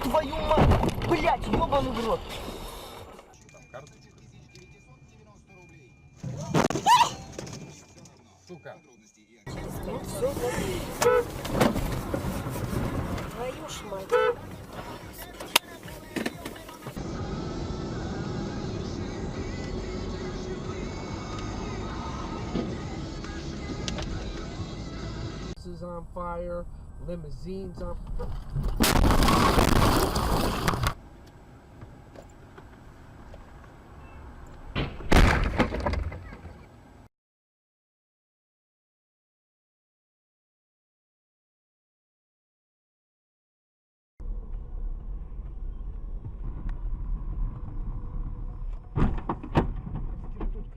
Твою мать! Блять, ёбаный в рот! Сука! Ну все, твою ж мать! Is on fire, limousines on.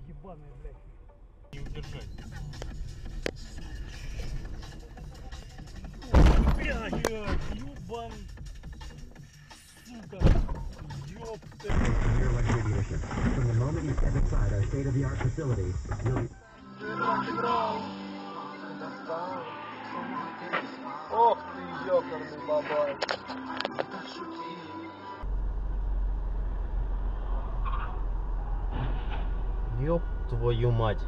Ебаная, блядь. Не удержать. Блядь, ёбан. Сука. Ёпта. Your luxury dealership. From the moment you step inside our state-of-the-art facility, you'll Ох ты, ёкарный бабай. Ёб твою мать.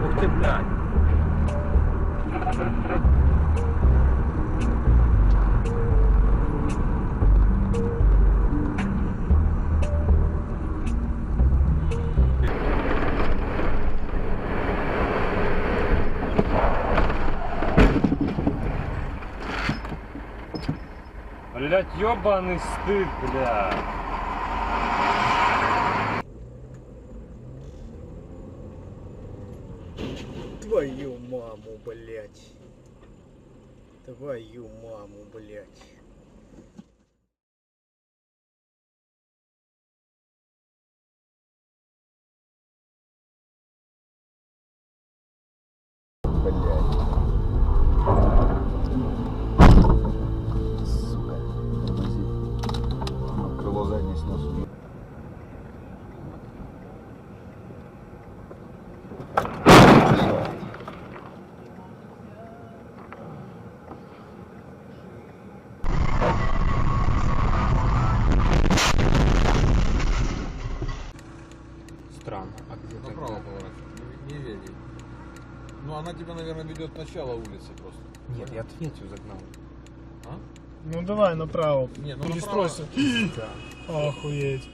Ух ты, блядь. Блять, ёбаный стыд, бля. Твою маму, блядь. Твою маму, блядь. Крыло заднее сносу. Странно. А где Направо поворачивай. Не веди. Ну она тебя, наверное, ведет начало улицы просто. Нет, я третью загнал. А? Ну давай направо. Не, ну Перестройся. Да. Охуеть.